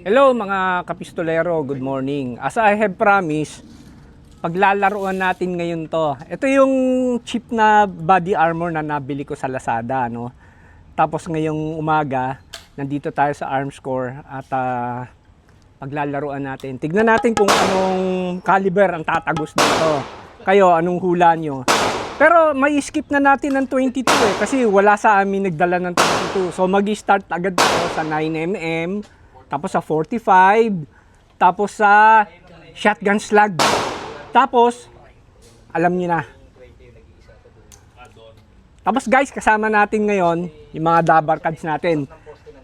Hello mga kapistolero, good morning. As I have promised, paglalaruan natin ngayon to. Ito yung cheap na body armor na nabili ko sa Lazada, no? Tapos ngayong umaga, nandito tayo sa Armscore at paglalaruan natin. Tignan natin kung anong caliber ang tatagos dito. Kayo, anong hula nyo? Pero may skip na natin ng 22 kasi wala sa amin nagdala ng 22. So mag-start agad tayo sa 9mm. Tapos sa 45, tapos sa shotgun slug. Tapos, alam niyo na. Tapos guys, kasama natin ngayon, yung mga dabar cards natin.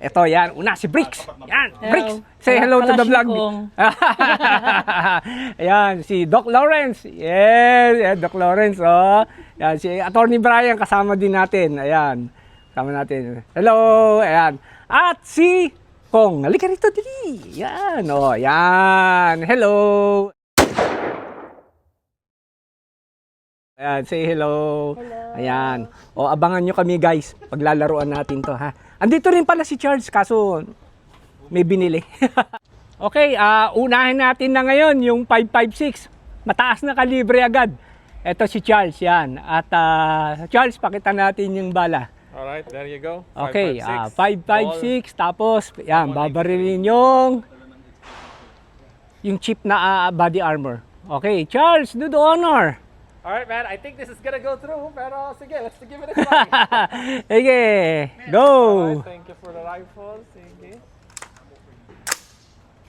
Ito, yan. Una, si Bricks. Yan, Bricks. Say hello to the vlog. Ayan, si Doc Lawrence. Yes, Doc Lawrence. Oh. Yan, si Attorney Brian, kasama din natin. Ayan, kasama natin. Hello. Ayan. At si Kong, halika rito, dali. Yan, oh, yan. Hello. Ayan, say hello. Hello. Ayan. O, abangan nyo kami, guys. Paglalaruan natin to, ha. Andito rin pala si Charles, kaso may binili. Okay, unahin natin na ngayon yung 5.56. Mataas na kalibre agad. Ito si Charles, yan. At Charles, pakita natin yung bala. Alright, there you go. Okay, 5.56, tapos yan, babarilin yung cheap na body armor. Okay, Charles, do the honor. Alright, man, I think this is gonna go through, pero sige, let's give it a try. Sige, go! Alright, thank you for the rifle. Sige.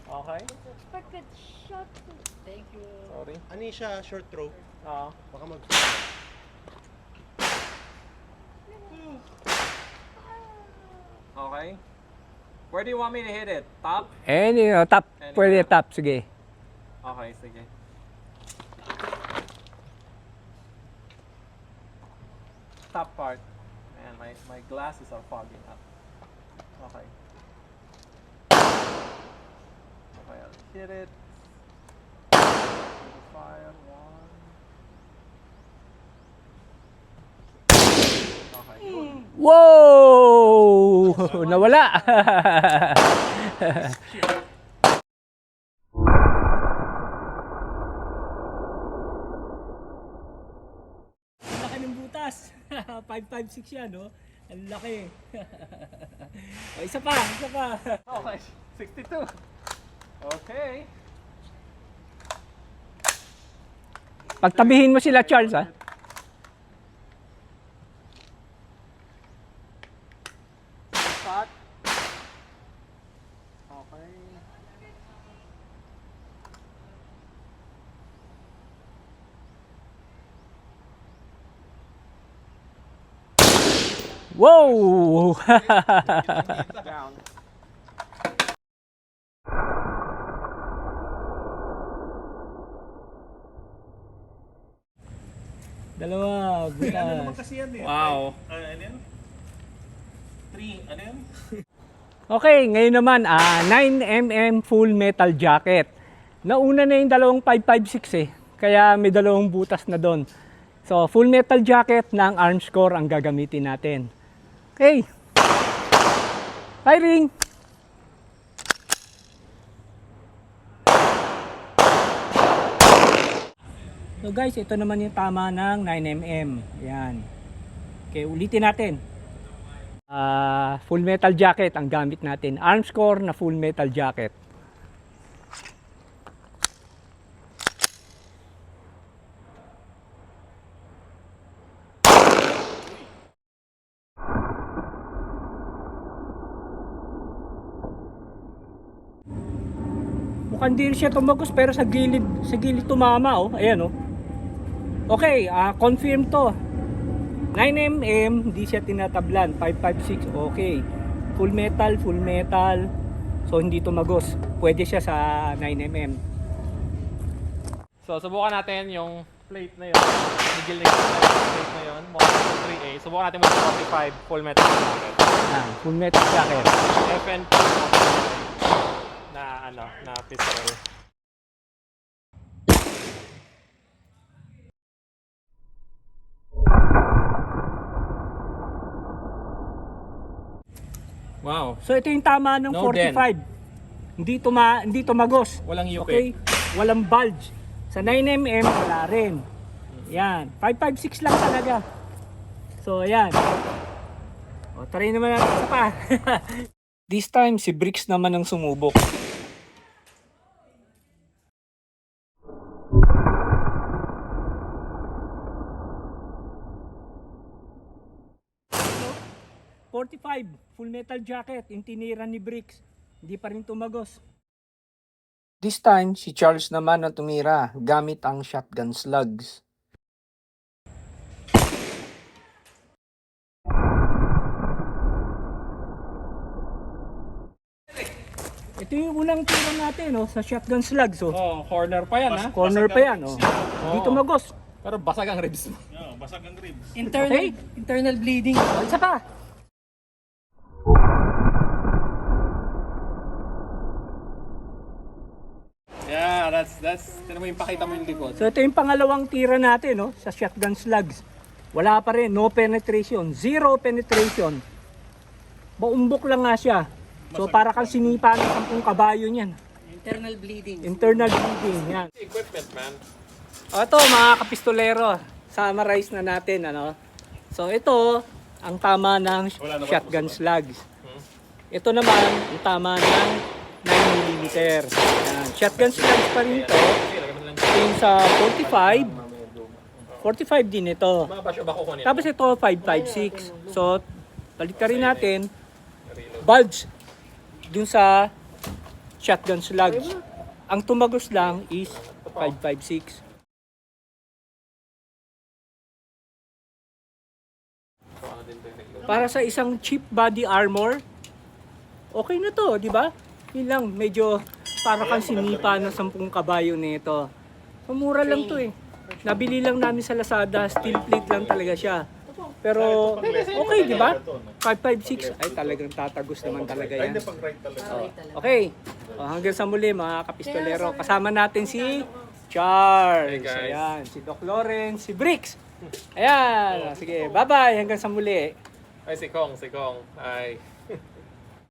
Okay. Perfect shot. Thank you. Sorry. Anisha, short throw. Oo. Baka mag... Okay. Where do you want me to hit it? Top? Top, pwede top, sige. Okay, sige. Top part. Man, my glasses are fogging up. Okay. Okay, I'll hit it. Fire, one. Okay. Wow! Nawala! Laki ng butas. 5.56 yan, no? Ang laki. O, isa pa. Okay, 62. Okay. Pagtabihin mo sila, Charles, ha? Shot. Okay. Wow! Down. Dalawa, butas. Kasi yan eh. Wow. Ano yan? 3, ano yan? Okay, ngayon naman, 9mm full metal jacket. Nauna na yung dalawang 5.56 kaya may dalawang butas na doon. So, full metal jacket ng Armscore ang gagamitin natin. Okay. Firing! So guys, ito naman yung tama ng 9mm. Yan. Okay, ulitin natin. Full metal jacket ang gamit natin. Armscore na full metal jacket. Mukhang di siya tumagos pero sa gilid tumama, oh. Ayan, oh. Okay, confirm to. 9mm, hindi siya tinatablan. 5.56, okay. Full metal. So, hindi tumagos. Pwede siya sa 9mm. So, subukan natin yung plate na yun. Migil na yung plate na yun. Model 3A. Subukan natin mo 45 full metal jacket. Full metal jacket. FNP na pistol. Wow. So ito yung tama ng No 45. Hindi tumagos. Walang yupi. Okay? Walang bulge. Sa 9mm, wala rin. Yan. 5.56 lang talaga. So, ayan. O, try naman natin isa pa. This time, si Bricks naman ang sumubok. .45 full metal jacket, yung tinira ni Bricks. Hindi pa rin tumagos. This time, si Charles naman ang tumira gamit ang shotgun slugs. Ito yung unang tira natin sa shotgun slugs. Oh, corner pa yan ha. Corner pa yan. Hindi tumagos. Pero basag ang ribs mo. Basag ang ribs. Internal bleeding. Isa pa. Yeah, that's. Tinan mo yung pakita mo yung likod. So ito yung pangalawang tira natin sa shotgun slugs. Wala pa rin, no penetration, zero penetration. Baumbok lang nga siya. So para kang sinipa ng 10 kabayo niyan. Internal bleeding. Internal bleeding, yan. Equipment, man. Ito mga kapistolero, summarize na natin So ito ang tama ng shotgun slugs. Ito naman ang tama ng 9mm. Yan. Shotgun slugs pa rin ito. Yung sa 45. 45 din ito. Mga basyo ba kukunin? Tapos ito 5.56. So balik rin natin. Bulge dun sa shotgun slugs. Ang tumagos lang is 5.56. Para sa isang cheap body armor, okay na to, di ba? Yun lang, medyo para kang sinipa ng 10 kabayo nito. Mura lang to eh. Nabili lang namin sa Lazada, steel plate lang talaga siya. Pero okay, di ba? 5.56 ay talagang tatagos naman talaga yan. Okay, hanggang sa muli mga kapistolero. Kasama natin si Charles, Hey, guys. ayan, si Doc Lawrence, si Bricks. Ayan, sige, bye-bye, hanggang sa muli. Ay, si Kong. Ay.